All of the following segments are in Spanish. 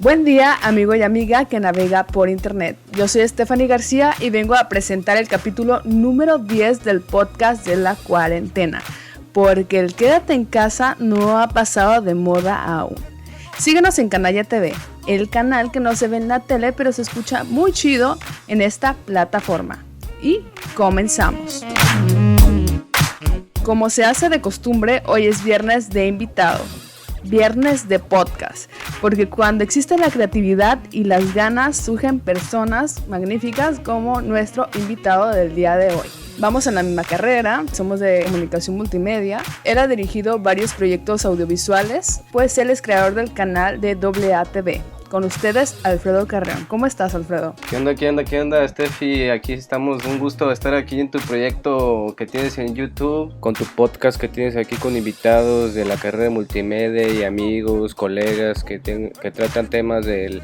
Buen día, amigo y amiga que navega por internet. Yo soy Stephanie García y vengo a presentar el capítulo número 10 del podcast de la cuarentena, porque el quédate en casa no ha pasado de moda aún. Síguenos en Canalla TV, el canal que no se ve en la tele pero se escucha muy chido en esta plataforma. Y comenzamos. Como se hace de costumbre, hoy es viernes de invitado. Viernes de podcast, porque cuando existe la creatividad y las ganas surgen personas magníficas como nuestro invitado del día de hoy. Vamos en la misma carrera, somos de comunicación multimedia. Él ha dirigido varios proyectos audiovisuales, pues él es creador del canal de AATV. Con ustedes, Alfredo Carreón. ¿Cómo estás, Alfredo? ¿Qué onda, Steffi? Aquí estamos, un gusto estar aquí en tu proyecto que tienes en YouTube, con tu podcast que tienes aquí con invitados de la carrera de multimedia y amigos, colegas que tratan temas del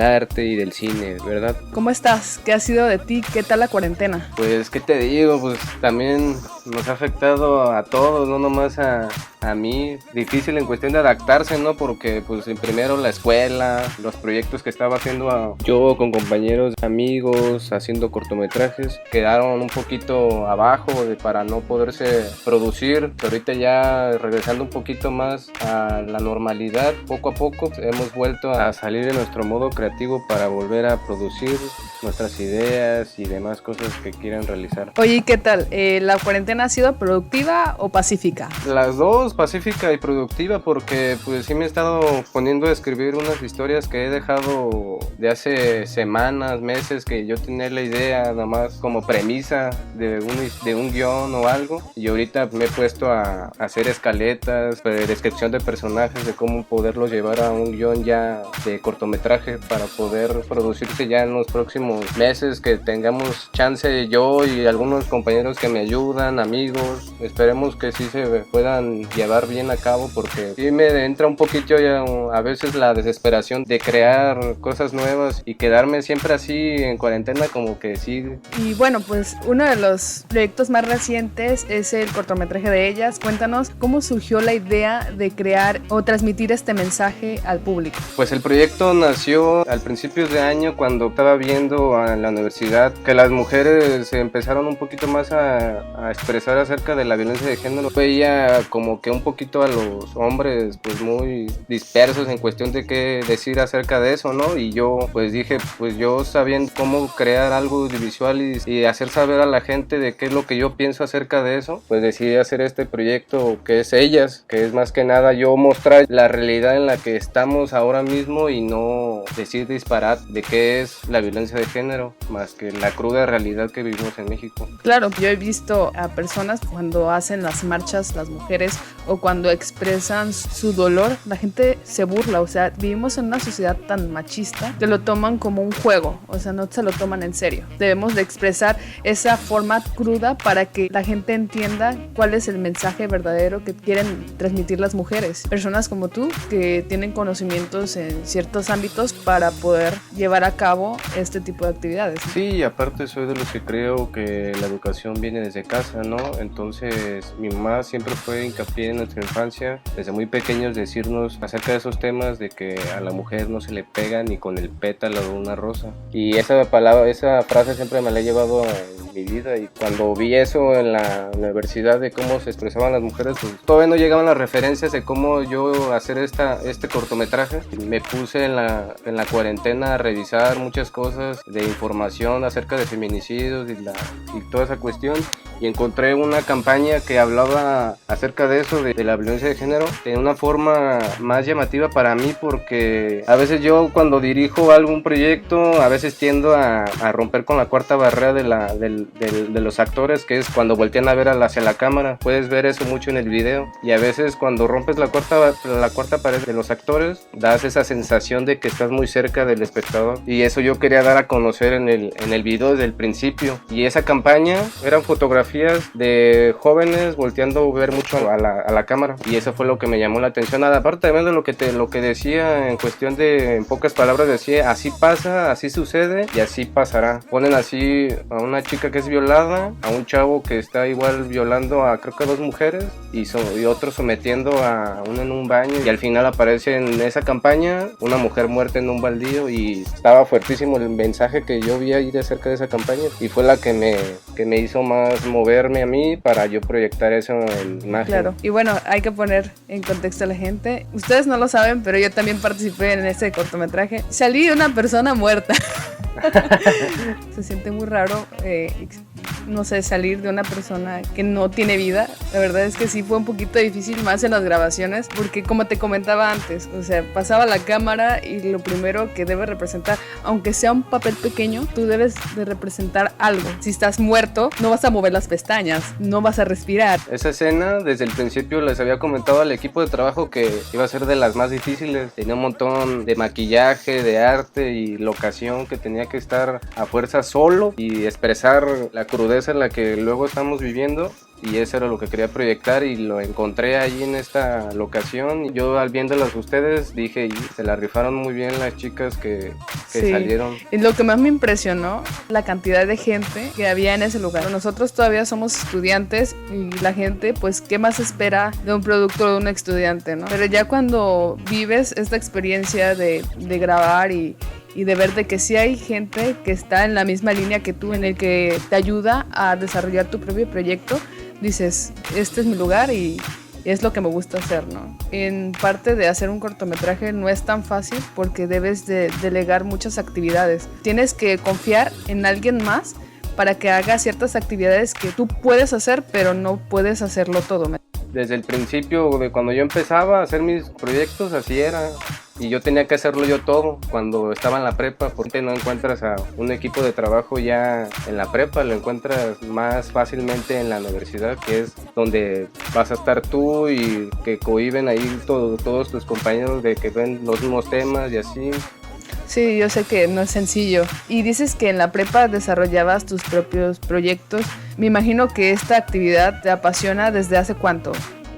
arte y del cine, ¿verdad? ¿Cómo estás? ¿Qué ha sido de ti? ¿Qué tal la cuarentena? Pues, ¿qué te digo? Pues también nos ha afectado a todos, no nomás a mí. Difícil en cuestión de adaptarse, ¿no? Porque pues primero la escuela, los proyectos que estaba haciendo yo con compañeros, amigos, haciendo cortometrajes, quedaron un poquito abajo para no poderse producir. Pero ahorita ya regresando un poquito más a la normalidad, poco a poco hemos vuelto a salir de nuestro modo creativo para volver a producir nuestras ideas y demás cosas que quieran realizar. Oye, ¿qué tal? ¿La cuarentena ha sido productiva o pacífica? Las dos, pacífica y productiva, porque pues sí me he estado poniendo a escribir unas historias que he dejado de hace semanas, meses, que yo tenía la idea nada más como premisa de un guión o algo, y ahorita me he puesto a hacer escaletas, descripción de personajes, de cómo poderlos llevar a un guión ya de cortometraje para poder producirse ya en los próximos meses, que tengamos chance yo y algunos compañeros que me ayudan, amigos. Esperemos que sí se puedan llevar bien a cabo, porque sí me entra un poquito ya a veces la desesperación de crear cosas nuevas y quedarme siempre así en cuarentena, como que sí. Y bueno, pues uno de los proyectos más recientes es el cortometraje de ellas. Cuéntanos cómo surgió la idea de crear o transmitir este mensaje al público. Pues el proyecto nació al principios de año, cuando estaba viendo en la universidad que las mujeres se empezaron un poquito más a expresar acerca de la violencia de género. Veía como que un poquito a los hombres pues muy dispersos en cuestión de qué decir acerca de eso, ¿no? Y yo pues dije, pues yo sabiendo cómo crear algo audiovisual y hacer saber a la gente de qué es lo que yo pienso acerca de eso, pues decidí hacer este proyecto que es Ellas, que es más que nada yo mostrar la realidad en la que estamos ahora mismo y no decir disparat de qué es la violencia de género, más que la cruda realidad que vivimos en México. Claro, yo he visto a personas cuando hacen las marchas, las mujeres, o cuando expresan su dolor, la gente se burla. O sea, vivimos en una sociedad tan machista que lo toman como un juego, o sea, no se lo toman en serio. Debemos de expresar esa forma cruda para que la gente entienda cuál es el mensaje verdadero que quieren transmitir las mujeres. Personas como tú que tienen conocimientos en ciertos ámbitos para poder llevar a cabo este tipo de actividades, ¿no? Sí, aparte soy de los que creo que la educación viene desde casa, ¿no? Entonces mi mamá siempre fue hincapié en nuestra infancia, desde muy pequeños, decirnos acerca de esos temas de que a la mujer no se le pega ni con el pétalo de una rosa. Y esa frase siempre me la he llevado en mi vida, y cuando vi eso en la universidad de cómo se expresaban las mujeres, pues todavía no llegaban las referencias de cómo yo hacer este cortometraje. Me puse en la cuarentena a revisar muchas cosas de información acerca de feminicidios y toda esa cuestión, y encontré una campaña que hablaba acerca de eso, de la violencia de género, de una forma más llamativa para mí, porque a veces yo cuando dirijo algún proyecto, a veces tiendo a romper con la cuarta barrera de los actores, que es cuando voltean a ver hacia la cámara. Puedes ver eso mucho en el video, y a veces cuando rompes la cuarta pared de los actores, das esa sensación de que estás muy cerca del espectador, y eso yo quería dar a conocer en el video desde el principio. Y esa campaña eran fotografías fotografías de jóvenes volteando a ver mucho a la cámara, y eso fue lo que me llamó la atención. Aparte también de lo que decía en cuestión de, en pocas palabras decía, así pasa, así sucede y así pasará. Ponen así a una chica que es violada, a un chavo que está igual violando a creo que a 2 mujeres y otro sometiendo a uno en un baño, y al final aparece en esa campaña una mujer muerta en un baldío, y estaba fuertísimo el mensaje que yo vi ahí de acerca de esa campaña, y fue la que me hizo más moverme a mí para yo proyectar eso en imagen. Claro, y bueno, hay que poner en contexto a la gente. Ustedes no lo saben, pero yo también participé en ese cortometraje. Salí de una persona muerta. Se siente muy raro, no sé, salir de una persona que no tiene vida. La verdad es que sí fue un poquito difícil, más en las grabaciones, porque como te comentaba antes, o sea, pasaba la cámara y lo primero que debe representar, aunque sea un papel pequeño, tú debes de representar algo. Si estás muerto, no vas a mover las pestañas, no vas a respirar. Esa escena, desde el principio les había comentado al equipo de trabajo que iba a ser de las más difíciles. Tenía un montón de maquillaje, de arte y locación que tenía que estar a fuerza solo y expresar la crudeza en la que luego estamos viviendo, y eso era lo que quería proyectar, y lo encontré ahí en esta locación. Y yo, al viéndolas ustedes, dije, y se la rifaron muy bien las chicas que sí, salieron. Y lo que más me impresionó, la cantidad de gente que había en ese lugar. Nosotros todavía somos estudiantes y la gente, pues, ¿qué más espera de un producto de un estudiante, no? Pero ya cuando vives esta experiencia de grabar y de ver de que sí hay gente que está en la misma línea que tú, en el que te ayuda a desarrollar tu propio proyecto, dices, este es mi lugar y es lo que me gusta hacer, ¿no? En parte de hacer un cortometraje no es tan fácil porque debes de delegar muchas actividades. Tienes que confiar en alguien más para que haga ciertas actividades que tú puedes hacer, pero no puedes hacerlo todo. Desde el principio, de cuando yo empezaba a hacer mis proyectos, así era. Y yo tenía que hacerlo yo todo cuando estaba en la prepa, porque no encuentras a un equipo de trabajo ya en la prepa, lo encuentras más fácilmente en la universidad, que es donde vas a estar tú y que cohiben ahí todos tus compañeros de que ven los mismos temas y así. Sí, yo sé que no es sencillo. Y dices que en la prepa desarrollabas tus propios proyectos. Me imagino que esta actividad te apasiona ¿desde hace cuánto?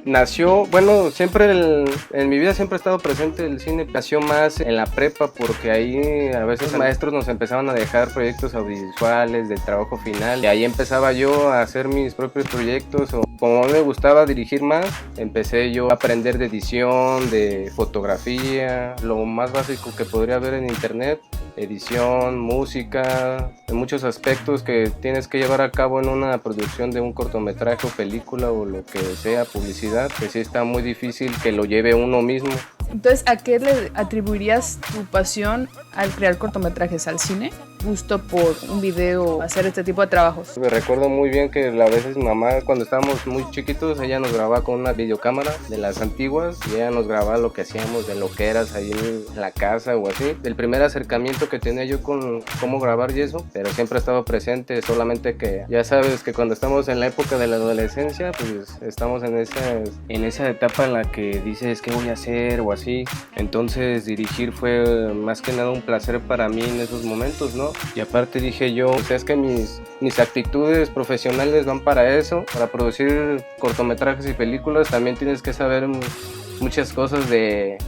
Nació, bueno, siempre en mi vida siempre ha estado presente el cine. Nació más en la prepa porque ahí a veces maestros nos empezaban a dejar proyectos audiovisuales del trabajo final, y ahí empezaba yo a hacer mis propios proyectos. O como a mí me gustaba dirigir más, empecé yo a aprender de edición, de fotografía, lo más básico que podría haber en internet, edición, música, en muchos aspectos que tienes que llevar a cabo en una producción de un cortometraje o película o lo que sea, publicidad, que sí está muy difícil que lo lleve uno mismo. Entonces, ¿a qué le atribuirías tu pasión al crear cortometrajes? ¿Al cine? ¿Gusto por un video, hacer este tipo de trabajos? Me recuerdo muy bien que a veces mi mamá, cuando estábamos muy chiquitos, ella nos grababa con una videocámara de las antiguas, y ella nos grababa lo que hacíamos de lo que eras ahí en la casa o así. El primer acercamiento que tenía yo con cómo grabar y eso, pero siempre ha estado presente, solamente que ya sabes que cuando estamos en la época de la adolescencia, pues estamos en esa etapa en la que dices qué voy a hacer o así. Entonces dirigir fue más que nada un placer para mí en esos momentos, ¿no? Y aparte dije yo, o sea, es que mis actitudes profesionales van para eso, para producir cortometrajes y películas. También tienes que saber muchas cosas de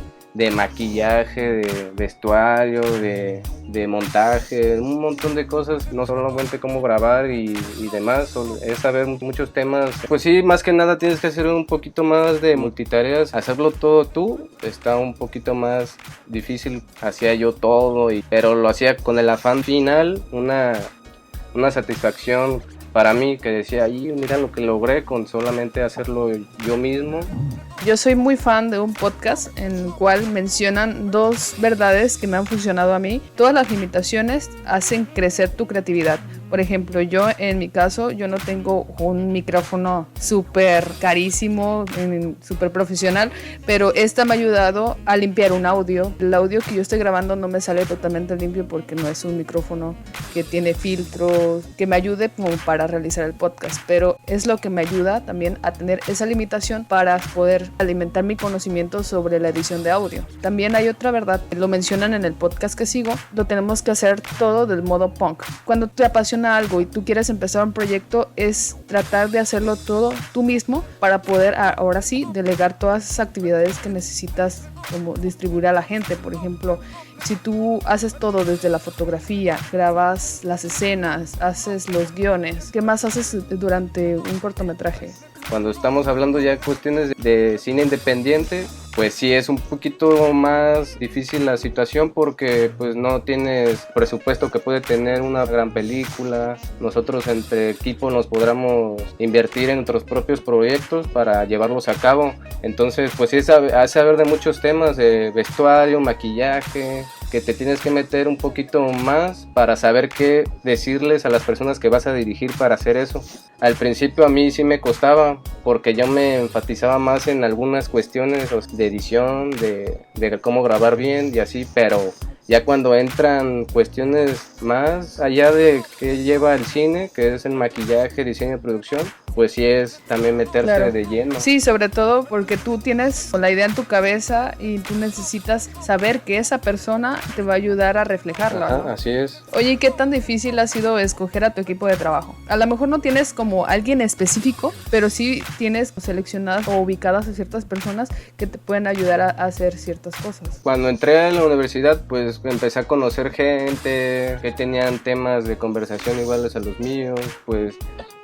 maquillaje, de vestuario, de montaje, un montón de cosas, no solamente cómo grabar y demás, es saber muchos temas. Pues sí, más que nada tienes que hacer un poquito más de multitareas, hacerlo todo tú está un poquito más difícil. Hacía yo todo, pero lo hacía con el afán final, una satisfacción para mí, que decía, mira lo que logré con solamente hacerlo yo mismo. Yo soy muy fan de un podcast en el cual mencionan 2 verdades que me han funcionado a mí. Todas las limitaciones hacen crecer tu creatividad. Por ejemplo, yo en mi caso, yo no tengo un micrófono súper carísimo, súper profesional, pero esta me ha ayudado a limpiar un audio. El audio que yo estoy grabando no me sale totalmente limpio porque no es un micrófono que tiene filtros, que me ayude como para realizar el podcast, pero es lo que me ayuda también a tener esa limitación para poder alimentar mi conocimiento sobre la edición de audio. También hay otra verdad, lo mencionan en el podcast que sigo, lo tenemos que hacer todo del modo punk. Cuando te apasiona funciona algo y tú quieres empezar un proyecto, es tratar de hacerlo todo tú mismo para poder ahora sí delegar todas esas actividades que necesitas, como distribuir a la gente. Por ejemplo, si tú haces todo desde la fotografía, grabas las escenas, haces los guiones, ¿qué más haces durante un cortometraje? Cuando estamos hablando ya de cuestiones de cine independiente, pues sí es un poquito más difícil la situación porque pues no tienes presupuesto que puede tener una gran película. Nosotros entre equipo nos podamos invertir en nuestros propios proyectos para llevarlos a cabo. Entonces pues sí es saber de muchos temas, de vestuario, maquillaje, que te tienes que meter un poquito más para saber qué decirles a las personas que vas a dirigir para hacer eso. Al principio a mí sí me costaba porque yo me enfatizaba más en algunas cuestiones de edición, de cómo grabar bien y así, pero ya cuando entran cuestiones más allá de que lleva el cine, que es el maquillaje, diseño y producción, pues sí es también meterse de lleno. Sí, sobre todo porque tú tienes la idea en tu cabeza y tú necesitas saber que esa persona te va a ayudar a reflejarla. Ajá, ¿no? así es. Oye, ¿y qué tan difícil ha sido escoger a tu equipo de trabajo? A lo mejor no tienes como alguien específico, pero sí tienes seleccionadas o ubicadas a ciertas personas que te pueden ayudar a hacer ciertas cosas. Cuando entré a la universidad, pues empecé a conocer gente que tenían temas de conversación iguales a los míos, pues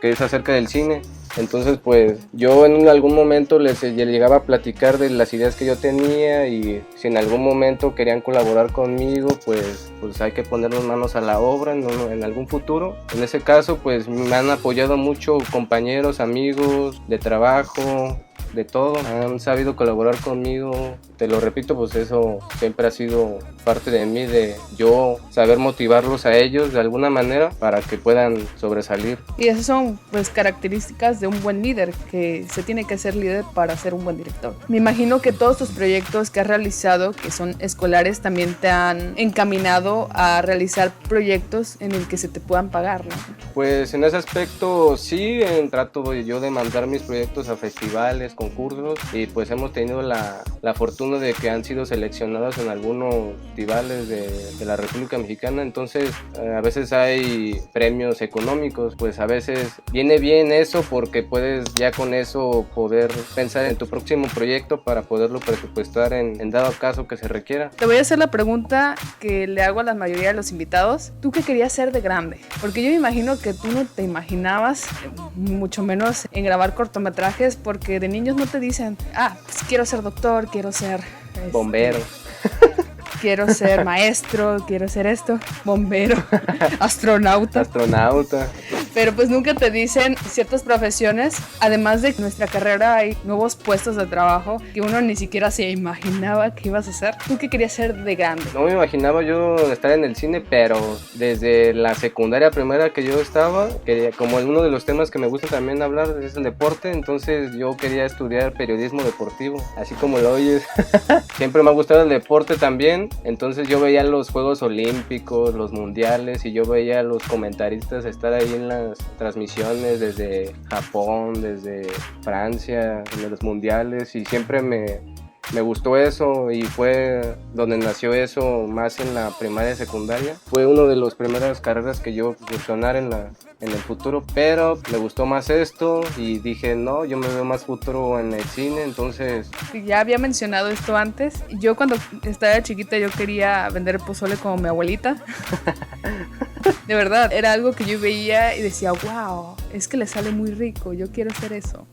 que es acerca del cine. Entonces pues yo en algún momento les llegaba a platicar de las ideas que yo tenía y si en algún momento querían colaborar conmigo, pues hay que ponernos manos a la obra en algún futuro. En ese caso pues me han apoyado mucho compañeros, amigos de trabajo, de todo, han sabido colaborar conmigo. Te lo repito, pues eso siempre ha sido parte de mí, de yo saber motivarlos a ellos de alguna manera para que puedan sobresalir. Y esas son pues características de un buen líder, que se tiene que ser líder para ser un buen director. Me imagino que todos tus proyectos que has realizado, que son escolares, también te han encaminado a realizar proyectos en el que se te puedan pagar, ¿no? Pues en ese aspecto sí, trato yo de mandar mis proyectos a festivales, concursos, y pues hemos tenido la fortuna de que han sido seleccionados en algunos festivales de la República Mexicana. Entonces a veces hay premios económicos, pues a veces viene bien eso porque puedes ya con eso poder pensar en tu próximo proyecto para poderlo presupuestar en dado caso que se requiera. Te voy a hacer la pregunta que le hago a la mayoría de los invitados. ¿Tú qué querías ser de grande? Porque yo me imagino que tú no te imaginabas, mucho menos en grabar cortometrajes, porque de niños no te dicen, pues quiero ser doctor, quiero ser bombero, quiero ser maestro, quiero ser esto, bombero, astronauta. Pero pues nunca te dicen ciertas profesiones. Además de que en nuestra carrera hay nuevos puestos de trabajo que uno ni siquiera se imaginaba que ibas a hacer. ¿Tú qué querías ser de grande? No me imaginaba yo estar en el cine, pero desde la secundaria primera que yo estaba, que como uno de los temas que me gusta también hablar es el deporte, entonces yo quería estudiar periodismo deportivo, así como lo oyes. Siempre me ha gustado el deporte también, entonces yo veía los Juegos Olímpicos, los mundiales, y yo veía a los comentaristas estar ahí en las transmisiones desde Japón, desde Francia, en los mundiales, y siempre me gustó eso y fue donde nació eso más en la primaria y secundaria. Fue una de las primeras carreras que yo incursionar en el futuro, pero me gustó más esto y dije no, yo me veo más futuro en el cine, entonces... Ya había mencionado esto antes. Yo cuando estaba chiquita yo quería vender pozole como mi abuelita. De verdad, era algo que yo veía y decía, wow, es que le sale muy rico, yo quiero hacer eso.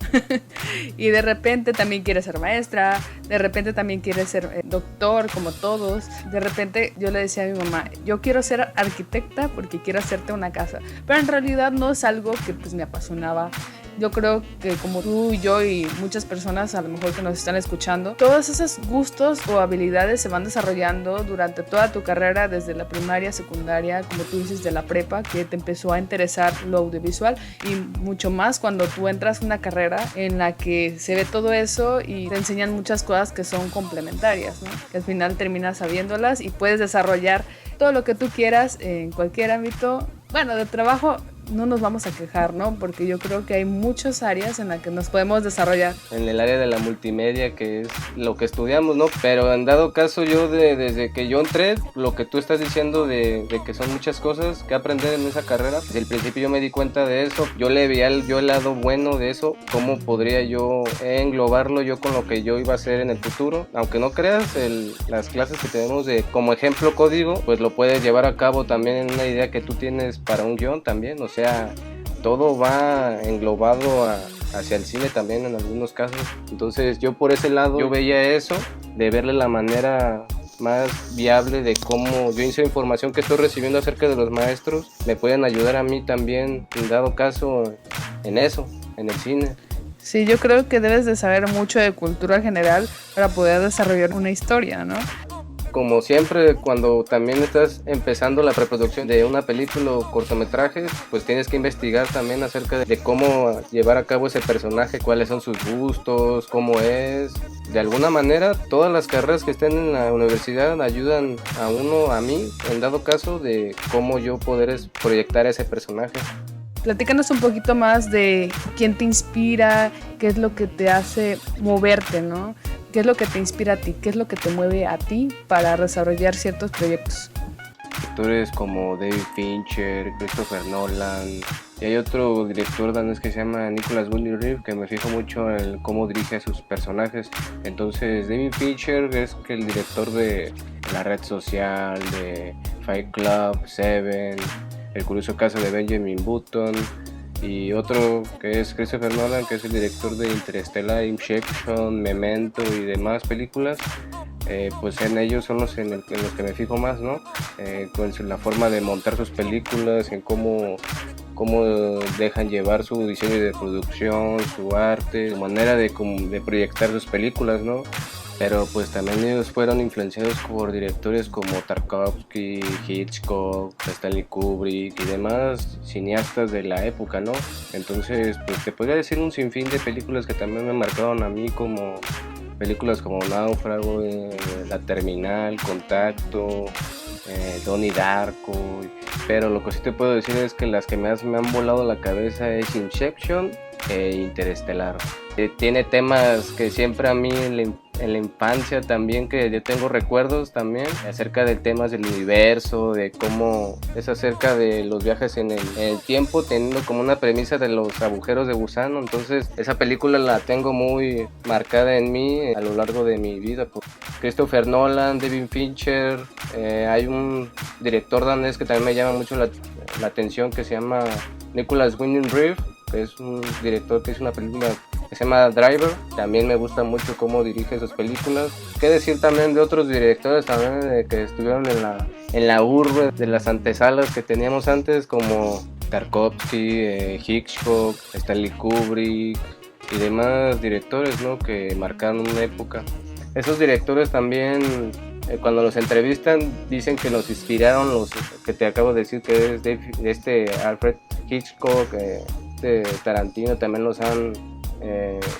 Y de repente también quiere ser maestra, de repente también quiere ser doctor, como todos. De repente yo le decía a mi mamá, yo quiero ser arquitecta porque quiero hacerte una casa. Pero en realidad no es algo que pues me apasionaba. Yo creo que como tú y yo y muchas personas a lo mejor que nos están escuchando, todos esos gustos o habilidades se van desarrollando durante toda tu carrera, desde la primaria, secundaria, como tú dices, de la prepa, que te empezó a interesar lo audiovisual, y mucho más cuando tú entras a una carrera en la que se ve todo eso y te enseñan muchas cosas que son complementarias, ¿no? Que al final terminas sabiéndolas y puedes desarrollar todo lo que tú quieras en cualquier ámbito. Bueno, de trabajo no nos vamos a quejar, ¿no? Porque yo creo que hay muchas áreas en las que nos podemos desarrollar. En el área de la multimedia, que es lo que estudiamos, ¿no? Pero en dado caso yo desde que yo entré, lo que tú estás diciendo de que son muchas cosas que aprender en esa carrera, desde el principio yo me di cuenta de eso, yo le veía el lado bueno de eso, cómo podría yo englobarlo yo con lo que yo iba a hacer en el futuro. Aunque no creas, las clases que tenemos como ejemplo código, pues lo puedes llevar a cabo también en una idea que tú tienes para un guión también, o sea, todo va englobado hacia el cine también en algunos casos. Entonces yo por ese lado yo veía eso, de verle la manera más viable de cómo yo esa información que estoy recibiendo acerca de los maestros me pueden ayudar a mí también, en dado caso, en eso, en el cine. Sí, yo creo que debes de saber mucho de cultura general para poder desarrollar una historia, ¿no? Como siempre, cuando también estás empezando la preproducción de una película o cortometraje, pues tienes que investigar también acerca de cómo llevar a cabo ese personaje, cuáles son sus gustos, cómo es. De alguna manera, todas las carreras que estén en la universidad ayudan a uno, a mí, en dado caso, de cómo yo poder proyectar ese personaje. Platícanos un poquito más de quién te inspira, qué es lo que te hace moverte, ¿no? ¿Qué es lo que te inspira a ti? ¿Qué es lo que te mueve a ti para desarrollar ciertos proyectos? Directores como David Fincher, Christopher Nolan, y hay otro director danés que se llama Nicolas Winding Refn, que me fijo mucho en cómo dirige a sus personajes. Entonces David Fincher es el director de La Red Social, de Fight Club, Seven, El Curioso Caso de Benjamin Button, y otro que es Christopher Nolan, que es el director de Interstellar, Inception, Memento y demás películas. Pues en ellos son los en los que me fijo más, ¿no? Con la forma de montar sus películas, en cómo dejan llevar su diseño de producción, su arte, su manera de proyectar sus películas, ¿no? Pero pues también ellos fueron influenciados por directores como Tarkovsky, Hitchcock, Stanley Kubrick y demás cineastas de la época, ¿no? Entonces, pues te podría decir un sinfín de películas que también me marcaron a mí, como películas como Náufrago, La Terminal, Contacto, Donnie Darko. Pero lo que sí te puedo decir es que las que me han volado la cabeza es Inception e Interestelar. Tiene temas que siempre a mí en la infancia también, que yo tengo recuerdos también acerca de temas del universo, de cómo es acerca de los viajes en el tiempo, teniendo como una premisa de los agujeros de gusano. Entonces esa película la tengo muy marcada en mí a lo largo de mi vida. Christopher Nolan, David Fincher, hay un director danés que también me llama mucho la atención, que se llama Nicolas Winding Refn, que es un director que hizo una película que se llama Driver. También me gusta mucho cómo dirige sus películas. Qué decir también de otros directores también que estuvieron en la urbe de las antesalas que teníamos antes, como Tarkovsky, Hitchcock, Stanley Kubrick y demás directores, ¿no?, que marcaron una época. Esos directores también, cuando los entrevistan, dicen que los inspiraron los que te acabo de decir, que es de Alfred Hitchcock, Tarantino, también los han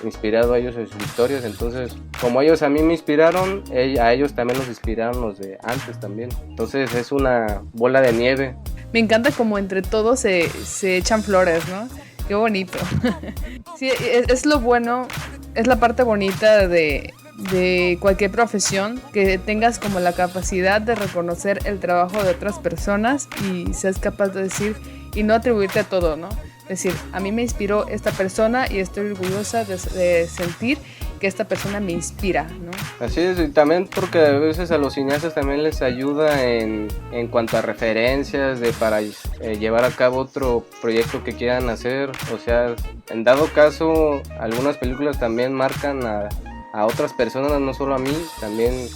inspirado a ellos en sus historias. Entonces, como ellos a mí me inspiraron, a ellos también los inspiraron los de antes también. Entonces es una bola de nieve. Me encanta como entre todos se echan flores, ¿no? Qué bonito. Sí, es lo bueno, es la parte bonita de cualquier profesión, que tengas como la capacidad de reconocer el trabajo de otras personas y seas capaz de decir y no atribuirte a todo, ¿no? Es decir, a mí me inspiró esta persona y estoy orgullosa de sentir que esta persona me inspira, ¿no? Así es, y también porque a veces a los cineastas también les ayuda en cuanto a referencias para llevar a cabo otro proyecto que quieran hacer. O sea, en dado caso, algunas películas también marcan a otras personas, no solo a mí, también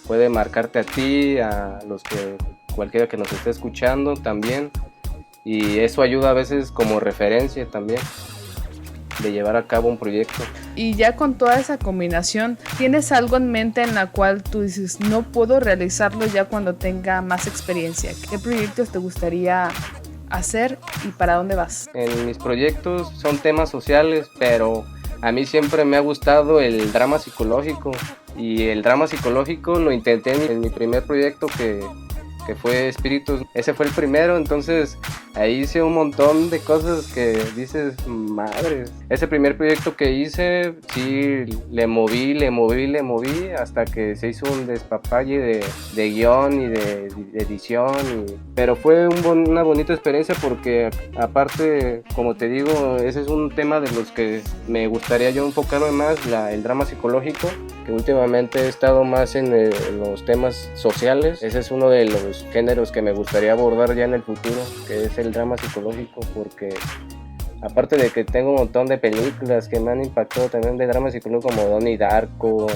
puede marcarte a ti, a cualquiera que nos esté escuchando también. Y eso ayuda a veces como referencia también de llevar a cabo un proyecto. Y ya con toda esa combinación, ¿tienes algo en mente en la cual tú dices, no puedo realizarlo ya cuando tenga más experiencia? ¿Qué proyectos te gustaría hacer y para dónde vas? En mis proyectos son temas sociales, pero a mí siempre me ha gustado el drama psicológico. Y el drama psicológico lo intenté en mi primer proyecto que fue Espíritus. Ese fue el primero, entonces ahí hice un montón de cosas que dices, madre. Ese primer proyecto que hice, sí, le moví hasta que se hizo un despapalle de guión y de edición. Pero fue una bonita experiencia porque aparte, como te digo, ese es un tema de los que me gustaría yo enfocarme más, el drama psicológico, que últimamente he estado más en los temas sociales. Ese es uno de los géneros que me gustaría abordar ya en el futuro, que es el drama psicológico, porque aparte de que tengo un montón de películas que me han impactado también de drama psicológico, como Donnie Darko,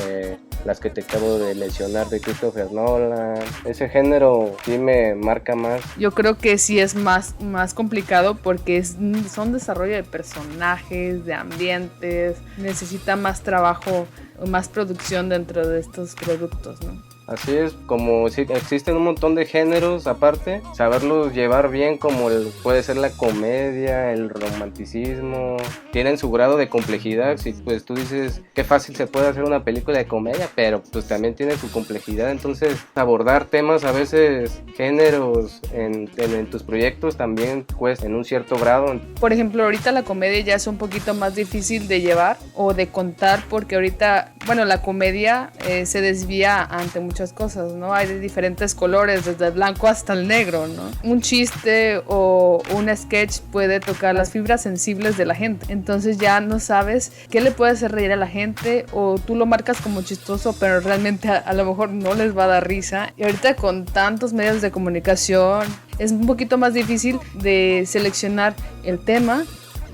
las que te acabo de mencionar de Christopher Nolan, ese género sí me marca más. Yo creo que sí es más complicado porque son desarrollo de personajes, de ambientes, necesita más trabajo, más producción dentro de estos productos, ¿no? Así es, como sí, existen un montón de géneros aparte, saberlos llevar bien, como puede ser la comedia, el romanticismo, tienen su grado de complejidad. Si pues tú dices qué fácil se puede hacer una película de comedia, pero pues también tiene su complejidad, entonces abordar temas a veces, géneros en tus proyectos también cuesta en un cierto grado. Por ejemplo, ahorita la comedia ya es un poquito más difícil de llevar o de contar porque ahorita, bueno, la comedia se desvía ante muchas cosas, ¿no? Hay de diferentes colores, desde el blanco hasta el negro, ¿no? Un chiste o un sketch puede tocar las fibras sensibles de la gente, entonces ya no sabes qué le puede hacer reír a la gente, o tú lo marcas como chistoso, pero realmente a lo mejor no les va a dar risa. Y ahorita con tantos medios de comunicación es un poquito más difícil de seleccionar el tema,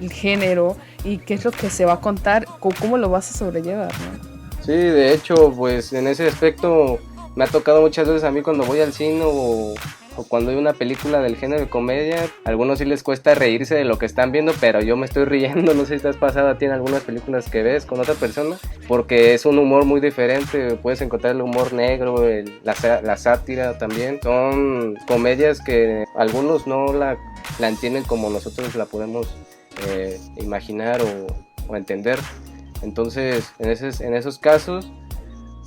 el género y qué es lo que se va a contar, cómo lo vas a sobrellevar, ¿no? Sí, de hecho, pues en ese aspecto me ha tocado muchas veces a mí cuando voy al cine o cuando hay una película del género de comedia, a algunos sí les cuesta reírse de lo que están viendo, pero yo me estoy riendo. No sé si te has pasado a ti en algunas películas que ves con otra persona, porque es un humor muy diferente. Puedes encontrar el humor negro, la sátira también. Son comedias que algunos no la entienden como nosotros la podemos imaginar o entender. Entonces, en esos casos,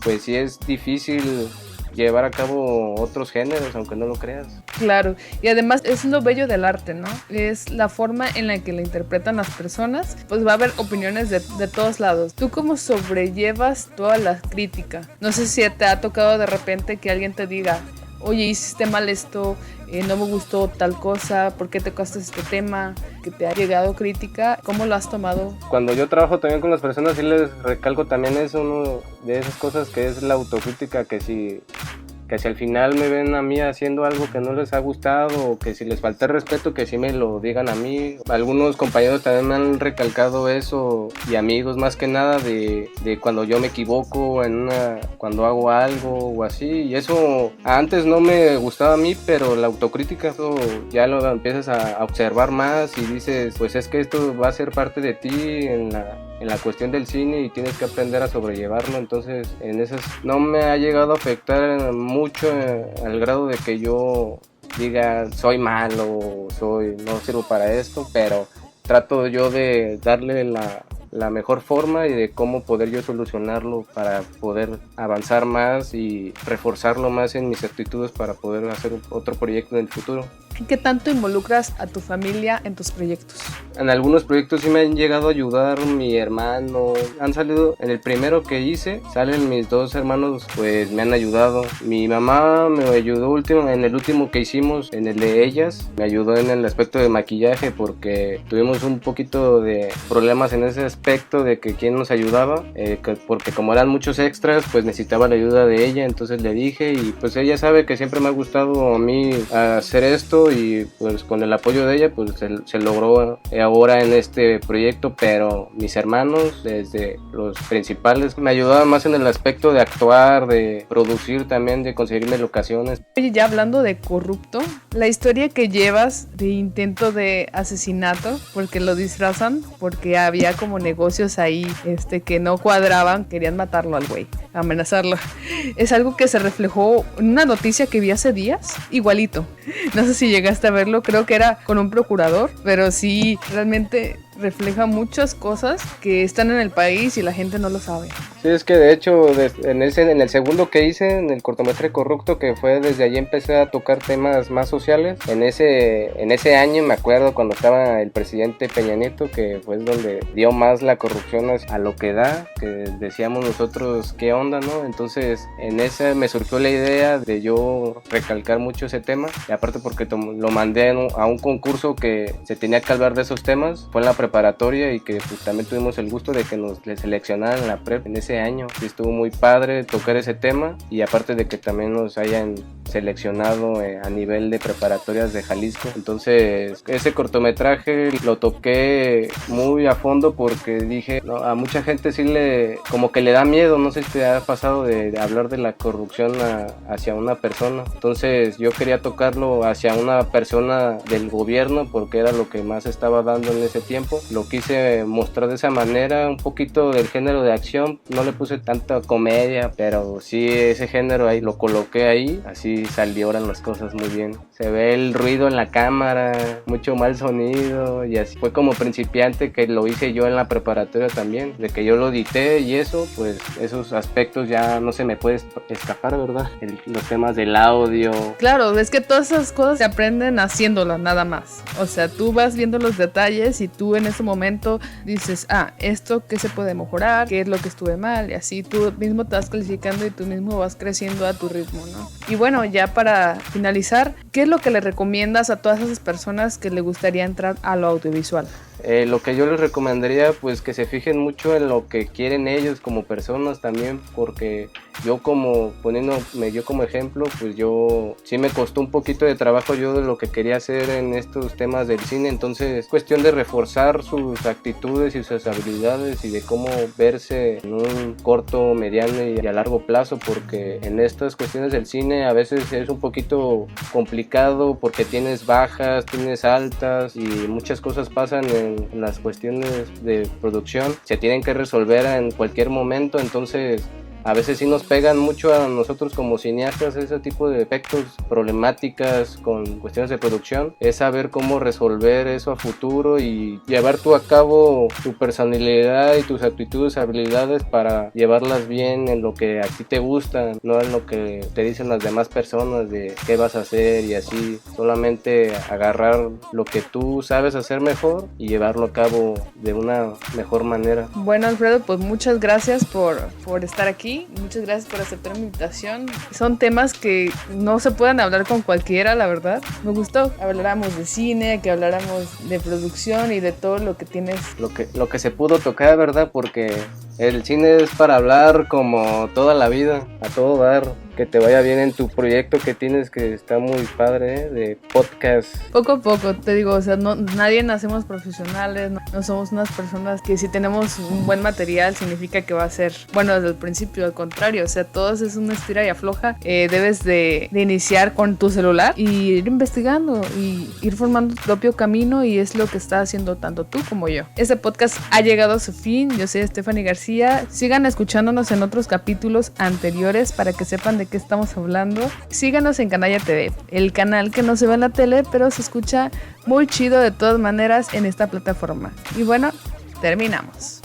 pues sí es difícil llevar a cabo otros géneros, aunque no lo creas. Claro, y además es lo bello del arte, ¿no? Es la forma en la que la interpretan las personas, pues va a haber opiniones de todos lados. ¿Tú cómo sobrellevas toda la crítica? No sé si te ha tocado de repente que alguien te diga, oye, hiciste mal esto, no me gustó tal cosa, ¿por qué te tocaste este tema? Que te ha llegado crítica, ¿cómo lo has tomado? Cuando yo trabajo también con las personas, sí les recalco también eso, una de esas cosas que es la autocrítica, que si al final me ven a mí haciendo algo que no les ha gustado, o que si les falta el respeto, que sí me lo digan a mí. Algunos compañeros también me han recalcado eso, y amigos más que nada, de cuando yo me equivoco cuando hago algo o así. Y eso antes no me gustaba a mí, pero la autocrítica, eso ya lo empiezas a observar más y dices, pues es que esto va a ser parte de ti en la cuestión del cine y tienes que aprender a sobrellevarlo. Entonces en esas no me ha llegado a afectar mucho al grado de que yo diga soy malo, no sirvo para esto, pero trato yo de darle la mejor forma y de cómo poder yo solucionarlo para poder avanzar más y reforzarlo más en mis actitudes para poder hacer otro proyecto en el futuro. ¿Qué tanto involucras a tu familia en tus proyectos? En algunos proyectos sí me han llegado a ayudar mi hermano. Han salido, en el primero que hice, salen mis dos hermanos, pues me han ayudado. Mi mamá me ayudó en el último que hicimos, en el de ellas. Me ayudó en el aspecto de maquillaje porque tuvimos un poquito de problemas en ese aspecto de que quién nos ayudaba. Porque como eran muchos extras, pues necesitaba la ayuda de ella. Entonces le dije, y pues ella sabe que siempre me ha gustado a mí hacer esto, y pues con el apoyo de ella pues se logró ahora en este proyecto. Pero mis hermanos, desde los principales, me ayudaban más en el aspecto de actuar, de producir también, de conseguirme locaciones. Oye, ya hablando de Corrupto, la historia que llevas de intento de asesinato, porque lo disfrazan, porque había como negocios ahí que no cuadraban, querían matarlo al güey, amenazarlo. Es algo que se reflejó en una noticia que vi hace días, igualito. No sé si llegaste a verlo, creo que era con un procurador, pero sí, realmente refleja muchas cosas que están en el país y la gente no lo sabe. Sí, es que de hecho en el segundo que hice, en el cortometraje Corrupto, que fue desde allí empecé a tocar temas más sociales. En ese año me acuerdo cuando estaba el presidente Peña Nieto, que fue donde dio más la corrupción a lo que da, que decíamos nosotros qué onda, ¿no? Entonces en ese me surgió la idea de yo recalcar mucho ese tema, y aparte porque lo mandé a un concurso que se tenía que hablar de esos temas, fue en la preparatoria, y que pues, también tuvimos el gusto de que nos seleccionaran en la prep en ese año. Y estuvo muy padre tocar ese tema, y aparte de que también nos hayan seleccionado a nivel de preparatorias de Jalisco. Entonces ese cortometraje lo toqué muy a fondo porque dije, no, a mucha gente sí como que le da miedo, no sé si te ha pasado de hablar de la corrupción hacia una persona. Entonces yo quería tocarlo hacia una persona del gobierno porque era lo que más estaba dando en ese tiempo. Lo quise mostrar de esa manera, un poquito del género de acción, no le puse tanta comedia, pero sí ese género ahí lo coloqué ahí, así salieron las cosas muy bien. Se ve el ruido en la cámara, mucho mal sonido, y así fue como principiante que lo hice yo en la preparatoria también, de que yo lo edité, y eso, pues esos aspectos ya no se me puede escapar, ¿verdad? Los temas del audio. Claro, es que todas esas cosas se aprenden haciéndolas nada más. O sea, tú vas viendo los detalles y tú en ese momento dices, esto qué se puede mejorar, qué es lo que estuve mal, y así tú mismo te vas calificando y tú mismo vas creciendo a tu ritmo, ¿no? Y bueno, ya para finalizar, ¿qué es lo que le recomiendas a todas esas personas que le gustaría entrar a lo audiovisual? Lo que yo les recomendaría, pues que se fijen mucho en lo que quieren ellos como personas también, porque yo poniéndome yo como ejemplo, pues yo sí me costó un poquito de trabajo yo de lo que quería hacer en estos temas del cine. Entonces es cuestión de reforzar sus actitudes y sus habilidades y de cómo verse en un corto, mediano y a largo plazo, porque en estas cuestiones del cine a veces es un poquito complicado porque tienes bajas, tienes altas y muchas cosas pasan en las cuestiones de producción, se tienen que resolver en cualquier momento. Entonces a veces sí nos pegan mucho a nosotros como cineastas ese tipo de efectos, problemáticas con cuestiones de producción. Es saber cómo resolver eso a futuro y llevar tú a cabo tu personalidad y tus actitudes, habilidades para llevarlas bien en lo que a ti te gusta, no en lo que te dicen las demás personas de qué vas a hacer y así. Solamente agarrar lo que tú sabes hacer mejor y llevarlo a cabo de una mejor manera. Bueno, Alfredo, pues muchas gracias por estar aquí. Muchas gracias por aceptar mi invitación. Son temas que no se pueden hablar con cualquiera, la verdad. Me gustó. Habláramos de cine, que habláramos de producción y de todo lo que tienes. Lo que se pudo tocar, ¿verdad? Porque el cine es para hablar como toda la vida, a todo dar. Que te vaya bien en tu proyecto que tienes, que está muy padre, de podcast. Poco a poco, te digo, o sea, nadie nacemos profesionales, no somos unas personas que si tenemos un buen material significa que va a ser bueno desde el principio, al contrario, o sea, todo es una estira y afloja. Debes de iniciar con tu celular y ir investigando y ir formando tu propio camino, y es lo que está haciendo tanto tú como yo. Este podcast ha llegado a su fin. Yo soy Stephanie García. Sigan escuchándonos en otros capítulos anteriores para que sepan de qué estamos hablando. Síganos en Canalla TV, el canal que no se ve en la tele, pero se escucha muy chido de todas maneras en esta plataforma. Y bueno, terminamos.